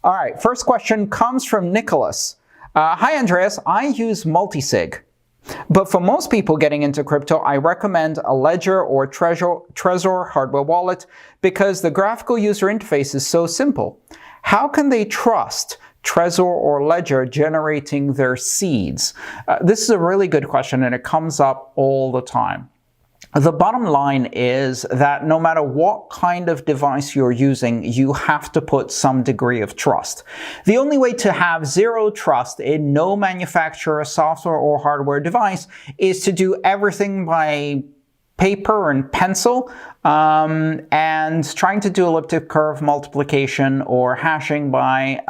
All right, first question comes from Nicholas. Hi, Andreas. I use multisig. But for most people getting into crypto, I recommend a Ledger or Trezor hardware wallet because the graphical user interface is so simple. How can they trust Trezor or Ledger generating their seeds? This is a really good question, and it comes up all the time. The bottom line is that no matter what kind of device you're using, you have to put some degree of trust. The only way to have zero trust in no manufacturer, software, or hardware device is to do everything by paper and pencil, and trying to do elliptic curve multiplication or hashing by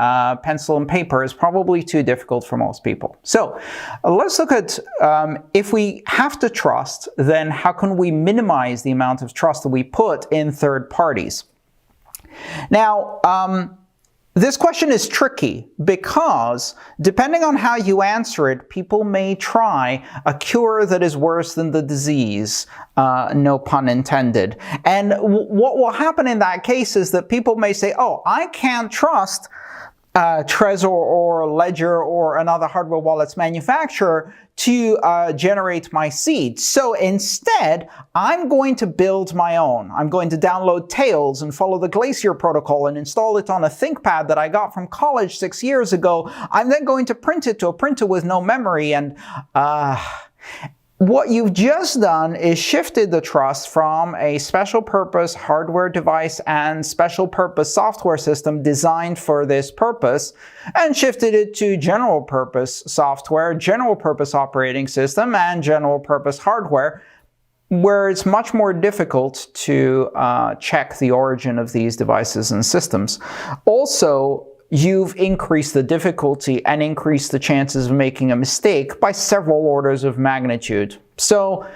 pencil and paper is probably too difficult for most people. So let's look at if we have to trust, then how can we minimize the amount of trust that we put in third parties? Now, this question is tricky because depending on how you answer it, people may try a cure that is worse than the disease, no pun intended. And what will happen in that case is that people may say, oh, I can't trust Trezor or Ledger or another hardware wallet's manufacturer to generate my seed. So instead, I'm going to build my own. I'm going to download Tails and follow the Glacier protocol and install it on a ThinkPad that I got from college 6 years ago. I'm then going to print it to a printer with no memory, and what you've just done is shifted the trust from a special purpose hardware device and special purpose software system designed for this purpose and shifted it to general purpose software, general purpose operating system, and general purpose hardware, where it's much more difficult to check the origin of these devices and systems. Also, you've increased the difficulty and increased the chances of making a mistake by several orders of magnitude. So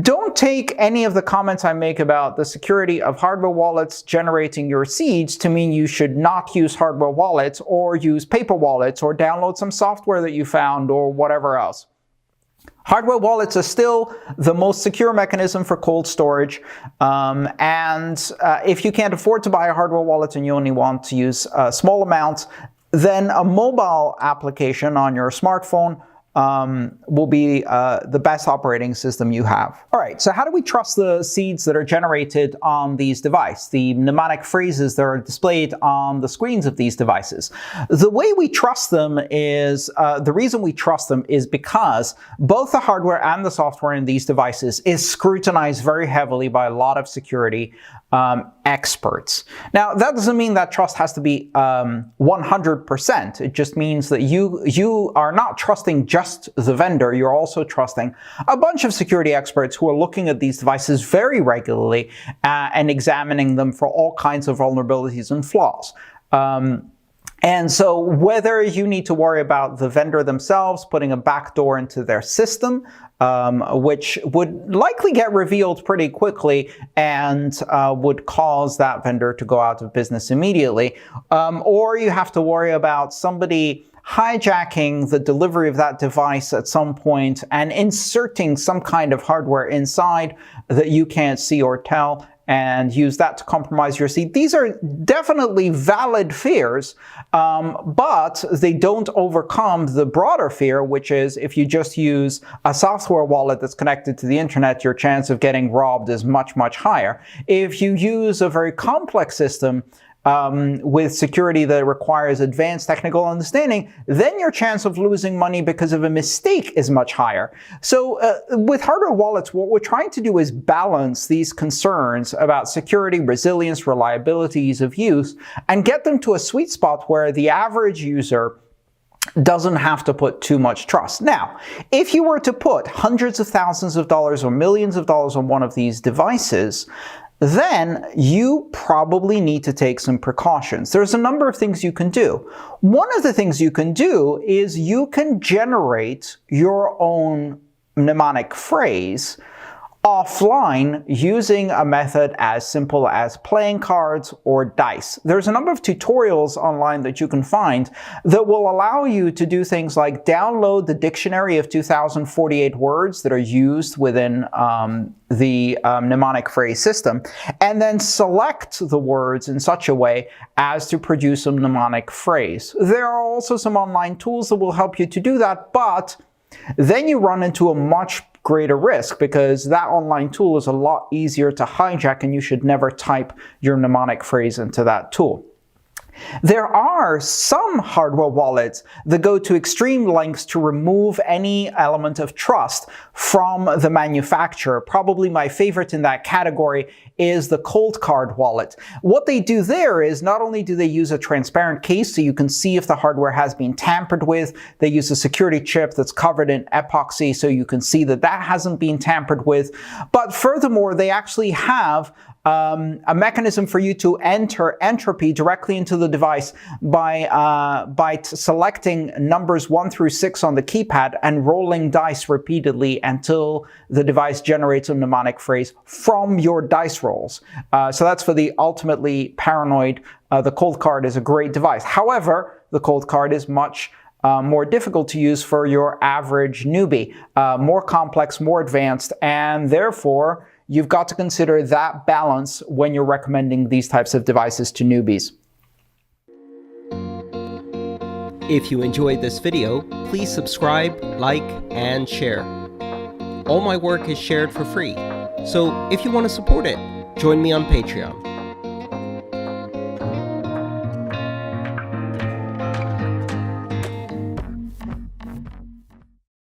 don't take any of the comments I make about the security of hardware wallets generating your seeds to mean you should not use hardware wallets or use paper wallets or download some software that you found or whatever else. Hardware wallets are still the most secure mechanism for cold storage, and if you can't afford to buy a hardware wallet and you only want to use small amounts, then a mobile application on your smartphone will be the best operating system you have. All right, so how do we trust the seeds that are generated on these devices, the mnemonic phrases that are displayed on the screens of these devices? The way we trust them is, the reason we trust them is because both the hardware and the software in these devices is scrutinized very heavily by a lot of security experts. Now, that doesn't mean that trust has to be 100%. It just means that you are not trusting just the vendor. You're also trusting a bunch of security experts who are looking at these devices very regularly and examining them for all kinds of vulnerabilities and flaws. And so whether you need to worry about the vendor themselves putting a backdoor into their system, which would likely get revealed pretty quickly and would cause that vendor to go out of business immediately, or you have to worry about somebody hijacking the delivery of that device at some point and inserting some kind of hardware inside that you can't see or tell, and use that to compromise your seed. These are definitely valid fears, but they don't overcome the broader fear, which is if you just use a software wallet that's connected to the internet, your chance of getting robbed is much, much higher. If you use a very complex system with security that requires advanced technical understanding, then your chance of losing money because of a mistake is much higher. So with hardware wallets, what we're trying to do is balance these concerns about security, resilience, reliability, ease of use, and get them to a sweet spot where the average user doesn't have to put too much trust. Now, if you were to put hundreds of thousands of dollars or millions of dollars on one of these devices, then you probably need to take some precautions. There's a number of things you can do. One of the things you can do is you can generate your own mnemonic phrase offline using a method as simple as playing cards or dice. There's a number of tutorials online that you can find that will allow you to do things like download the dictionary of 2048 words that are used within the mnemonic phrase system, and then select the words in such a way as to produce a mnemonic phrase. There are also some online tools that will help you to do that, but then you run into a much greater risk because that online tool is a lot easier to hijack, and you should never type your mnemonic phrase into that tool. There are some hardware wallets that go to extreme lengths to remove any element of trust from the manufacturer. Probably my favorite in that category is the Cold Card wallet. What they do there is not only do they use a transparent case so you can see if the hardware has been tampered with, they use a security chip that's covered in epoxy so you can see that that hasn't been tampered with, but furthermore, they actually have a mechanism for you to enter entropy directly into the device by selecting numbers 1 through 6 on the keypad and rolling dice repeatedly until the device generates a mnemonic phrase from your dice rolls. So that's for the ultimately paranoid. The Cold Card is a great device. However, the Cold Card is much more difficult to use for your average newbie, more complex, more advanced, and therefore you've got to consider that balance when you're recommending these types of devices to newbies. If you enjoyed this video, please subscribe, like, and share. All my work is shared for free, so if you want to support it, join me on Patreon.